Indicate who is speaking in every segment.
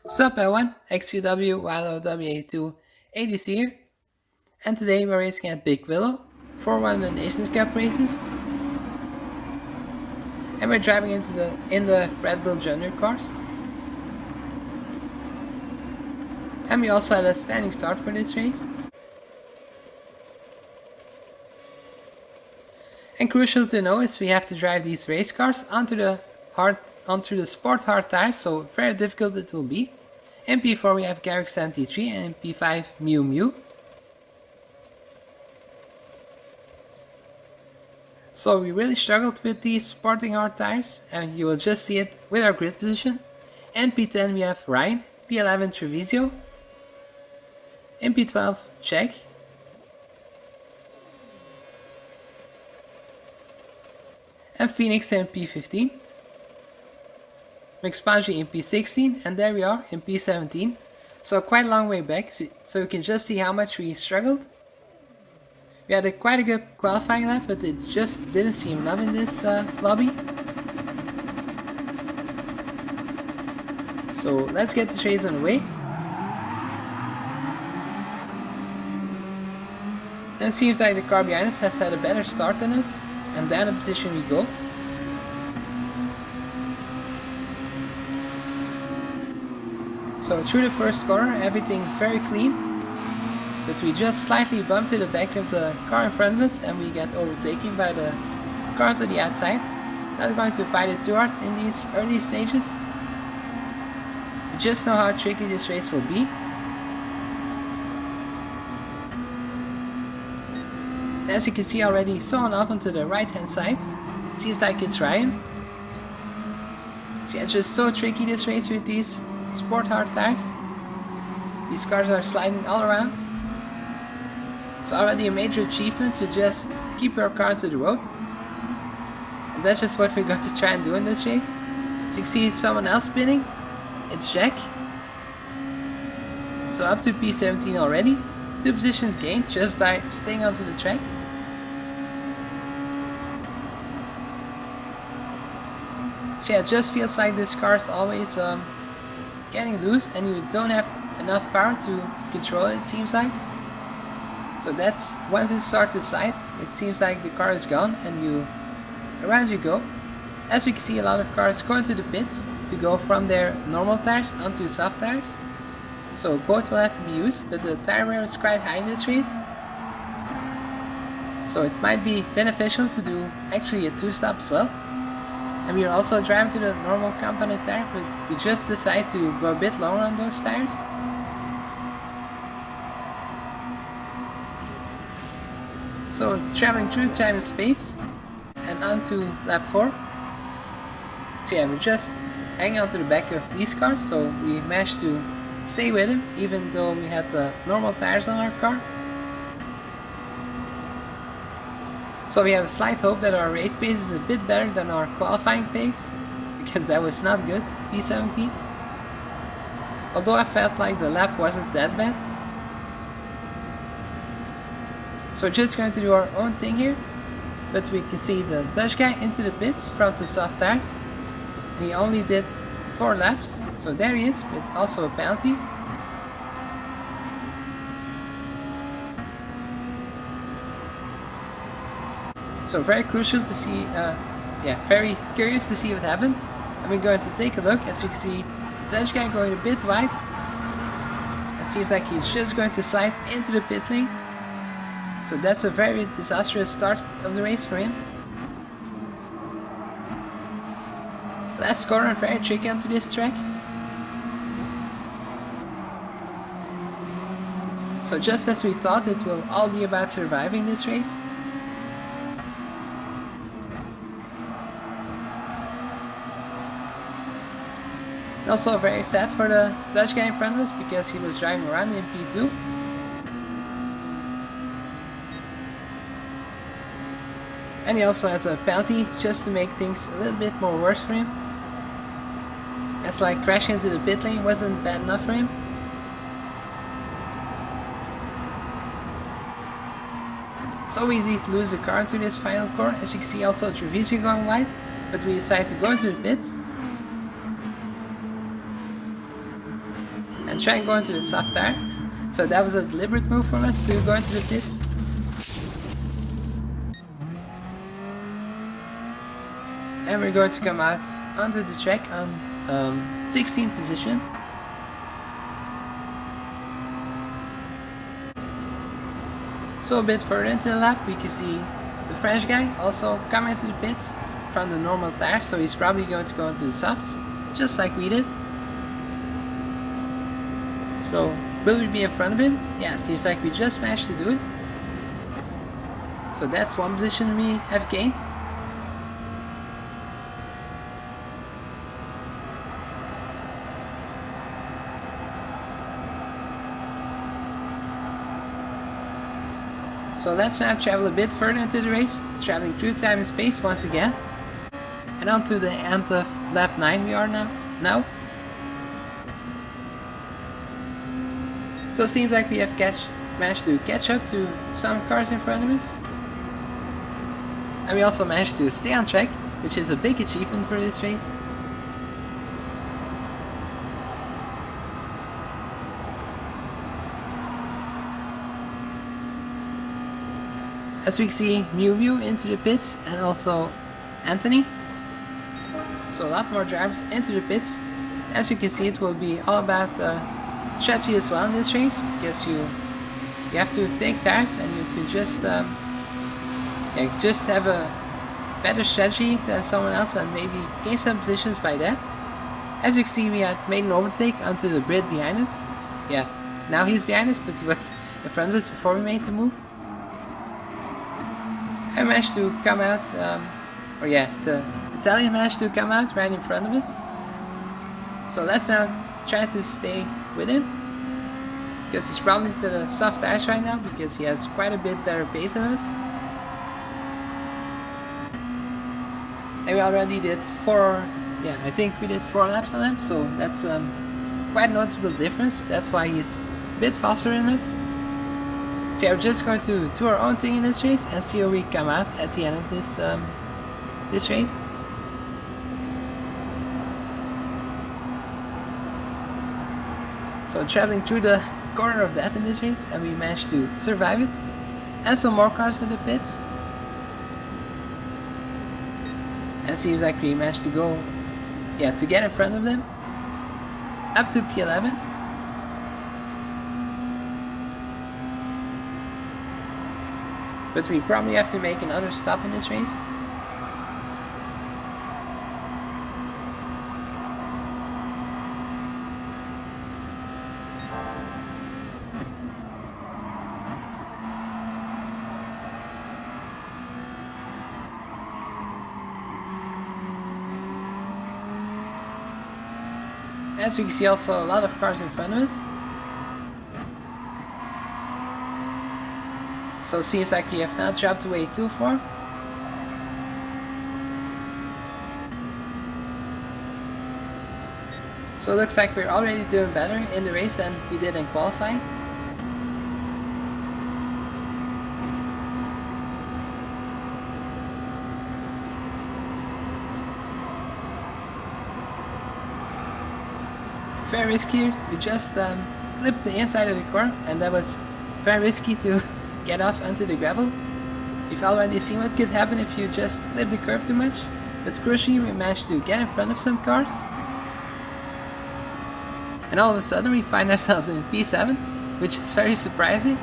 Speaker 1: Sup everyone, XQW Willow WA2 ADC here, and today we're racing at Big Willow for one of the Nations Cup races, and we're driving in the Red Bull Junior cars, and we also had a standing start for this race. And crucial to know is we have to drive these race cars onto the sport hard tires, so very difficult it will be. In P4 we have Garrick 73 and in P5 Mew Mew. So we really struggled with these sporting hard tires, and you will just see it with our grid position. In P10 we have Ryan, P11 Treviso, in P12 Czech, and Phoenix in P15, Mixpanji in P16, and there we are in P17. So quite a long way back, so you can just see how much we struggled. We had quite a good qualifying lap, but it just didn't seem love in this lobby. So let's get this race on the way. And it seems like the car behind us has had a better start than us, and down the position we go. So through the first corner, everything very clean, but we just slightly bumped to the back of the car in front of us and we get overtaken by the car to the outside. Not going to fight it too hard in these early stages. We just know how tricky this race will be. And as you can see already, someone up onto the right hand side. Seems like it's Ryan. So yeah, it's just so tricky this race with these sport hard tires. These cars are sliding all around. It's already a major achievement to just keep your car to the road. And that's just what we're going to try and do in this race. So you can see someone else spinning. It's Jack. So up to P17 already. 2 positions gained just by staying onto the track. So yeah, it just feels like this car is always getting loose and you don't have enough power to control it, seems like. So that's, once it starts to slide, it seems like the car is gone and around you go. As we can see, a lot of cars going to the pits to go from their normal tires onto soft tires. So both will have to be used, but the tire wear is quite high in this race. So it might be beneficial to do actually a 2-stop as well. And we are also driving to the normal compounded tire, but we just decided to go a bit lower on those tires. So traveling through time and space and onto lap 4. So yeah, we're just hanging onto the back of these cars, so we managed to stay with him even though we had the normal tires on our car. So we have a slight hope that our race pace is a bit better than our qualifying pace, because that was not good, P17. Although I felt like the lap wasn't that bad. So we're just going to do our own thing here, but we can see the Dutch guy into the pits from the soft tires. And he only did 4 laps, so there he is, but also a penalty. So very crucial to see, very curious to see what happened. And we're going to take a look. As you can see, the Dutch guy going a bit wide. It seems like he's just going to slide into the pit lane. So that's a very disastrous start of the race for him. Last corner, very tricky onto this track. So just as we thought, it will all be about surviving this race. And also very sad for the Dutch guy in front of us, because he was driving around in P2. And he also has a penalty just to make things a little bit more worse for him. That's like crashing into the pit lane wasn't bad enough for him. So easy to lose the car into this final corner. As you can see, also Treviso going wide, but we decided to go into the pits. and try and go into the soft tire. So that was a deliberate move from us to go into the pits. And we're going to come out onto the track on 16th position. So a bit further into the lap we can see the French guy also come into the pits from the normal tire, so he's probably going to go into the softs, just like we did. So will we be in front of him? Yeah, seems like we just managed to do it. So that's one position we have gained. So let's now travel a bit further into the race, traveling through time and space once again. And on to the end of lap 9 we are now. So it seems like we have managed to catch up to some cars in front of us. And we also managed to stay on track, which is a big achievement for this race. As we see Mew Mew into the pits and also Anthony. So a lot more drivers into the pits. As you can see, it will be all about strategy as well in this race, because you have to take tires and you can just have a better strategy than someone else and maybe gain some positions by that. As you can see, we had made an overtake onto the Brit behind us. Yeah, now he's behind us, but he was in front of us before we made the move. I managed to come out, the Italian managed to come out right in front of us. So let's now try to stay with him, because he's probably to the soft tires right now, because he has quite a bit better pace than us. And we already did I think we did 4 laps on him, so that's quite a noticeable difference. That's why he's a bit faster than us. So we're just going to do our own thing in this race and see how we come out at the end of this race. So traveling through the corner of death in this race, and we managed to survive it. And some more cars in the pits. And it seems like we managed to go, to get in front of them, up to P11. But we probably have to make another stop in this race. As we can see, also a lot of cars in front of us. So it seems like we have now dropped away too far. So it looks like we're already doing better in the race than we did in qualifying. Very risky. We just clipped the inside of the car, and that was very risky to get off onto the gravel. You've already seen what could happen if you just clip the curb too much, but crucially we managed to get in front of some cars. And all of a sudden we find ourselves in P7, which is very surprising.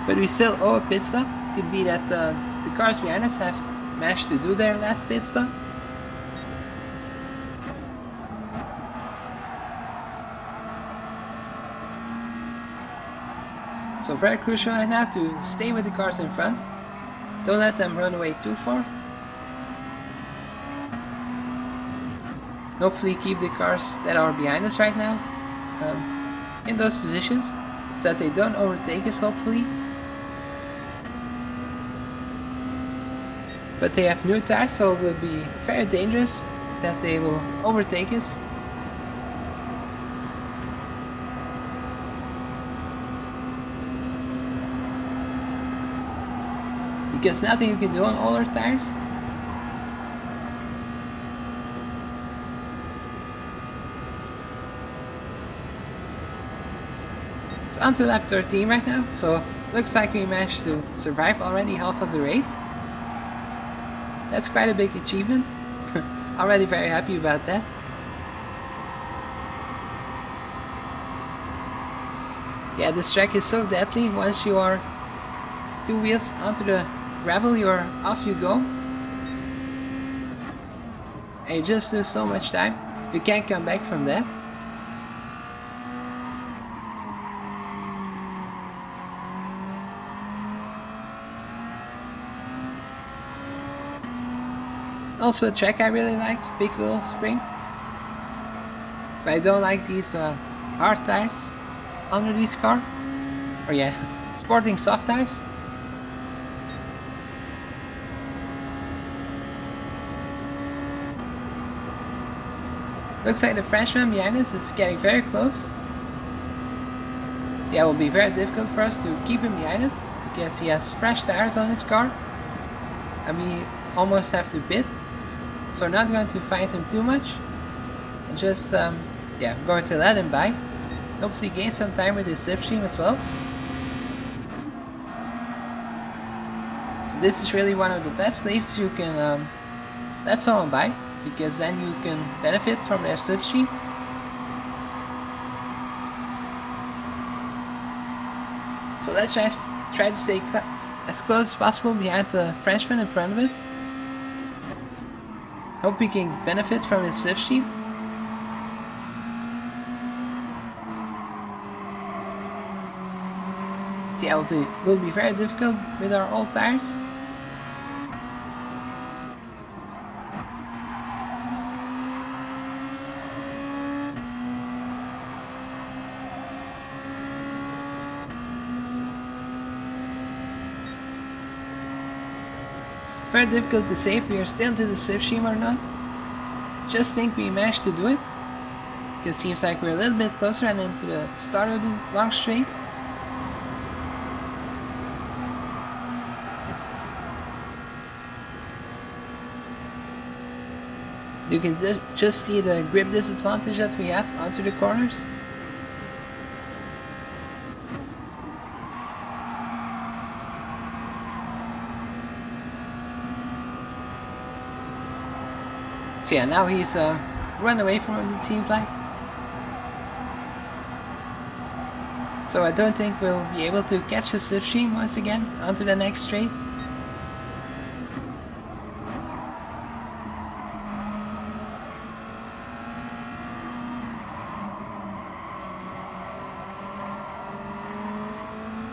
Speaker 1: But we still owe a pit stop. Could be that the cars behind us have managed to do their last pit stop. So very crucial right now to stay with the cars in front. Don't let them run away too far. Hopefully keep the cars that are behind us right now in those positions, so that they don't overtake us, hopefully. But they have new tires, so it will be very dangerous that they will overtake us. Because nothing you can do on older tires. on to lap 13 right now, so looks like we managed to survive already half of the race. That's quite a big achievement. Already very happy about that. Yeah, this track is so deadly. Once you are 2 wheels onto the gravel, you're off you go. And you just lose so much time. You can't come back from that. Also a track I really like, Big Willow Spring. But I don't like these hard tires under this car. Or yeah, sporting soft tires. Looks like the Frenchman behind us is getting very close. Yeah, it will be very difficult for us to keep him behind us because he has fresh tires on his car. And we almost have to pit. So we're not going to fight him too much. And just, yeah, I'm going to let him by. Hopefully gain some time with his slipstream as well. So this is really one of the best places you can let someone by. Because then you can benefit from their slipstream. So let's just try to stay as close as possible behind the Frenchman in front of us. Hope we can benefit from his slipstream. Yeah, it will be very difficult with our old tires. Very difficult to say if we are still to the slipstream or not. Just think we managed to do it. Because it seems like we're a little bit closer and into the start of the long straight. You can just see the grip disadvantage that we have onto the corners. So yeah, now he's run away from us, it seems like. So I don't think we'll be able to catch the slipstream once again onto the next straight.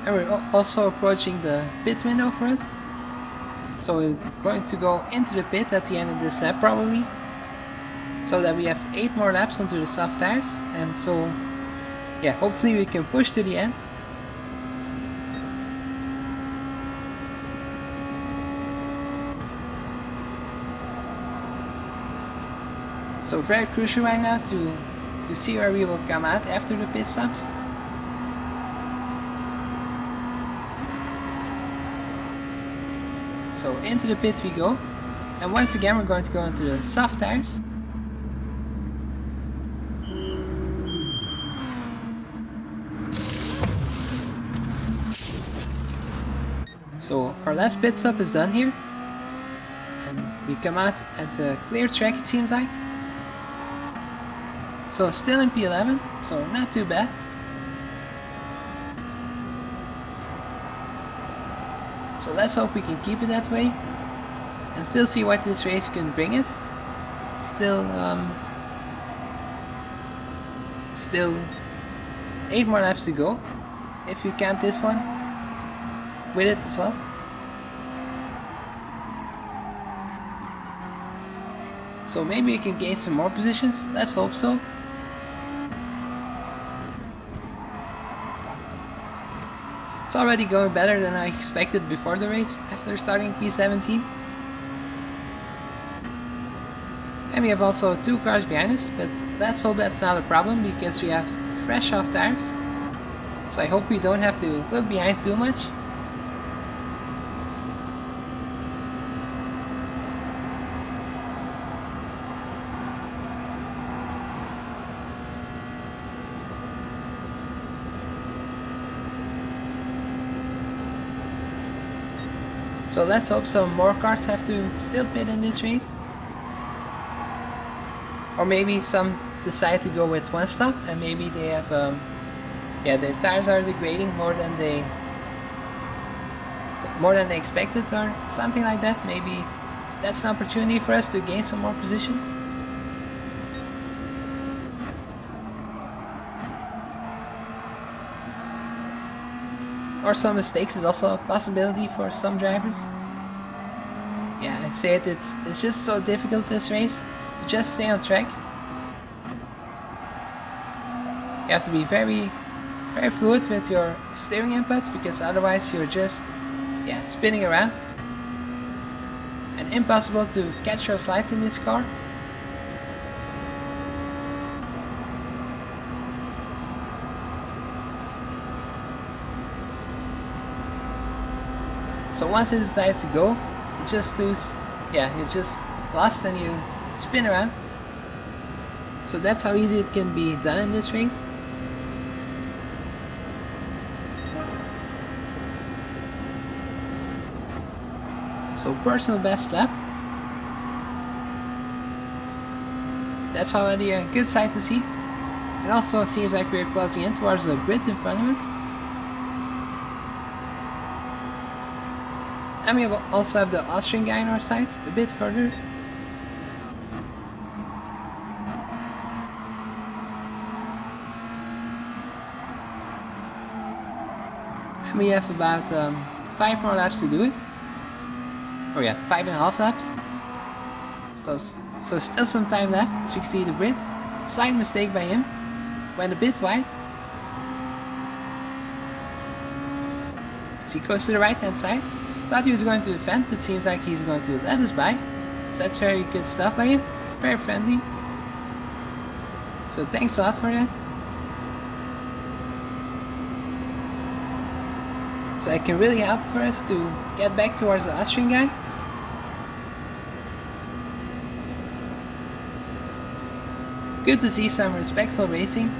Speaker 1: And we're also approaching the pit window for us. So we're going to go into the pit at the end of this lap probably. So that we have 8 more laps onto the soft tires. And so, yeah, hopefully we can push to the end. So very crucial right now to see where we will come out after the pit stops. So into the pit we go. And once again we're going to go into the soft tires. So our last pit stop is done here. And we come out at a clear track, it seems like. So still in P11, so not too bad. So let's hope we can keep it that way. And still see what this race can bring us. Still 8 more laps to go. If you count this one with it as well. So maybe we can gain some more positions. Let's hope so. It's already going better than I expected before the race after starting P17. And we have also 2 cars behind us, but let's hope that's not a problem because we have fresh soft tires. So I hope we don't have to look behind too much. So let's hope some more cars have to still pit in this race. Or maybe some decide to go with one stop and maybe they have, yeah, their tires are degrading more than they expected or something like that. Maybe that's an opportunity for us to gain some more positions. Or some mistakes is also a possibility for some drivers. Yeah, I say it, it's just so difficult this race to just stay on track. You have to be very, very fluid with your steering inputs because otherwise you're just, yeah, spinning around. And impossible to catch your slides in this car. So once it decides to go, you just lose, yeah, you're just lost and you spin around. So that's how easy it can be done in this race. So personal best lap. That's already a good sight to see. It also seems like we're closing in towards the Brit in front of us. And we also have the Austrian guy on our side, a bit further. And we have about 5 more laps to do it. Oh yeah, 5.5 laps. So still some time left, as we can see the Brit. Slight mistake by him. Went a bit wide. So he goes to the right hand side. Thought he was going to defend, but seems like he's going to let us by. So that's very good stuff by him. Very friendly. So thanks a lot for that. So it can really help for us to get back towards the Austrian guy. Good to see some respectful racing.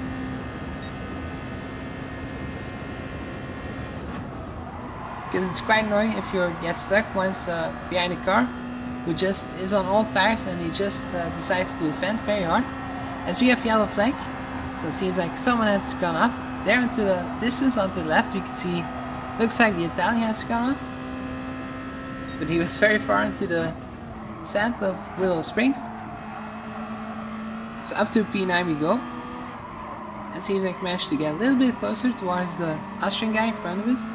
Speaker 1: Because it's quite annoying if you get stuck once behind a car who just is on all tires and he just decides to defend very hard. As we have yellow flag, so it seems like someone has gone off. There into the distance on to the left we can see, looks like the Italian has gone off. But he was very far into the sand of Willow Springs. So up to P9 we go. It seems like we managed to get a little bit closer towards the Austrian guy in front of us.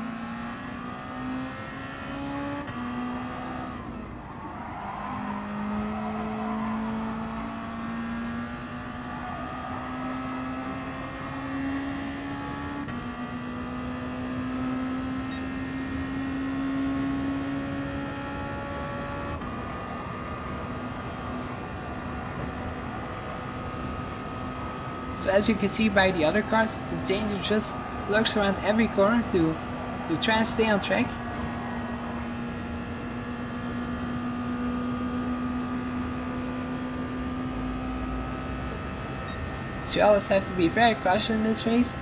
Speaker 1: So as you can see by the other cars, the danger just lurks around every corner to try and stay on track. So you always have to be very cautious in this race.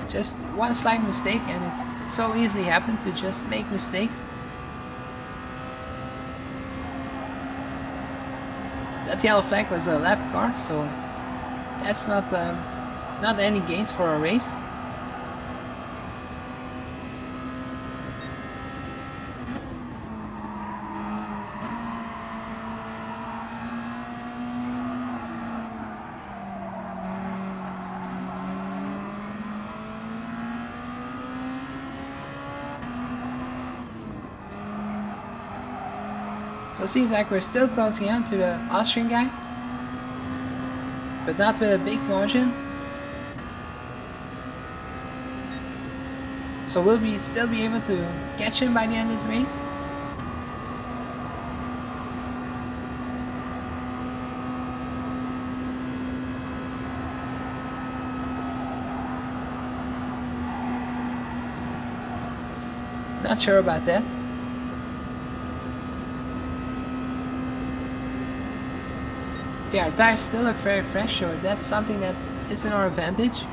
Speaker 1: Just one slight mistake and it so easily happens to just make mistakes. That yellow flag was a left car, so that's not any gains for a race. So it seems like we're still closing on to the Austrian guy. But not with a big margin. So will we still be able to catch him by the end of the race? Not sure about that. Yeah, our tires still look very fresh, so that's something that is in our advantage.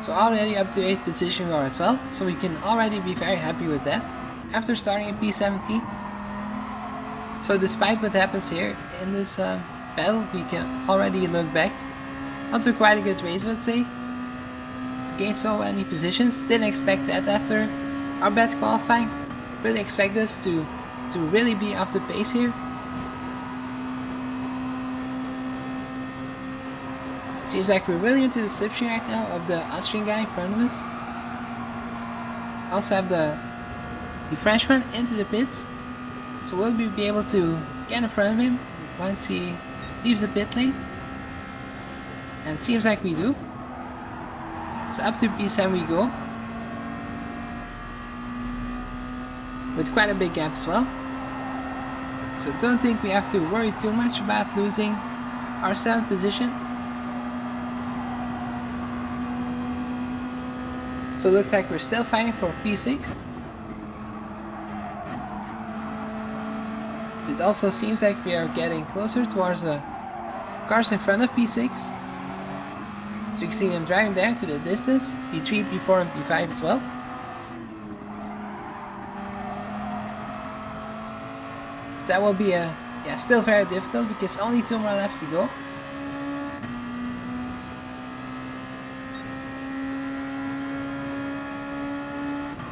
Speaker 1: So already up to 8th position we are as well, so we can already be very happy with that after starting in P17. So despite what happens here in this battle, we can already look back onto quite a good race, let's say, to gain so many positions. Didn't expect that after our bad qualifying. Really expect us to really be off the pace here. Seems like we're really into the slipstream right now of the Austrian guy in front of us. Also have the Frenchman into the pits, so we'll be able to get in front of him once he leaves the pit lane. And seems like we do. So up to P7 we go, with quite a big gap as well. So don't think we have to worry too much about losing our 7th position. So it looks like we're still fighting for P6. So it also seems like we are getting closer towards the cars in front of P6. So you can see them driving there to the distance, P3, P4 and P5 as well. That will be still very difficult because only 2 more laps to go.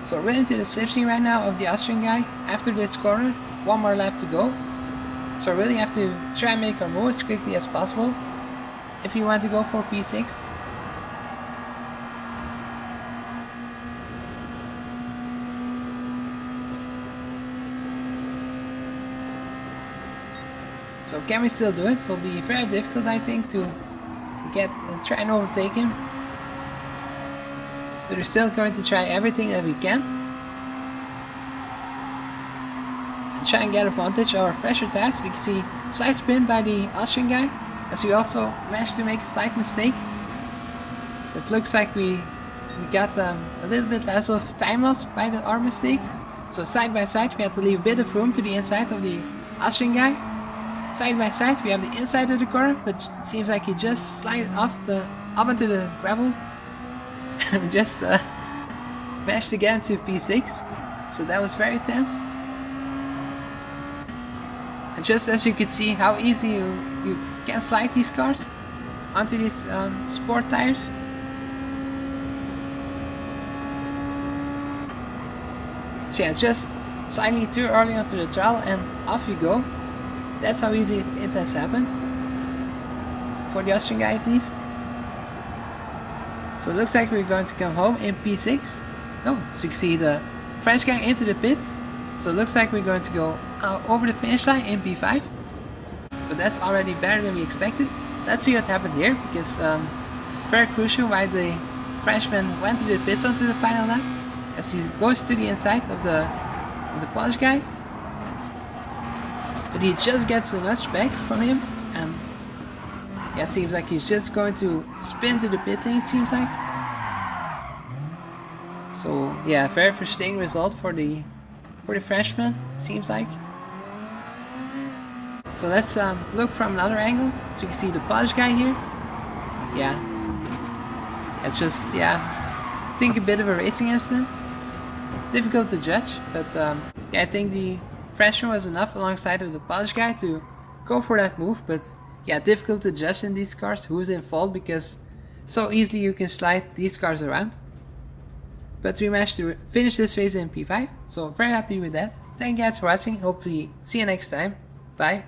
Speaker 1: So we're into the slipstream right now of the Austrian guy. After this corner, 1 more lap to go. So I really have to try and make our move as quickly as possible if you want to go for P6. So can we still do it? Will be very difficult, I think, to try and overtake him. But we're still going to try everything that we can. And try and get advantage of our fresher tires. We can see slight spin by the Austrian guy, as we also managed to make a slight mistake. It looks like we got a little bit less of time loss by our mistake. So side by side we had to leave a bit of room to the inside of the Austrian guy. Side by side we have the inside of the corner, but it seems like he just slid up onto the gravel. We just managed to get into P6, so that was very tense. And just as you can see how easy you can slide these cars onto these sport tires. So yeah, just sliding too early onto the throttle and off you go. That's how easy it has happened, for the Austrian guy at least. So it looks like we're going to come home in P6. No, so you can see the French guy into the pits. So it looks like we're going to go over the finish line in P5. So that's already better than we expected. Let's see what happened here, because very crucial why the Frenchman went to the pits onto the final lap, as he goes to the inside of the Polish guy. But he just gets a nudge back from him, and yeah, seems like he's just going to spin to the pit lane, it seems like. So yeah, very frustrating result for the Frenchman, seems like. So let's look from another angle, so you can see the Polish guy here. Yeah, it's just, I think a bit of a racing incident. Difficult to judge, but yeah, I think the Frenchman was enough alongside of the Polish guy to go for that move, but yeah, difficult to judge in these cars who's in fault, because so easily you can slide these cars around. But we managed to finish this race in P5, so very happy with that. Thank you guys for watching, hopefully see you next time. Bye.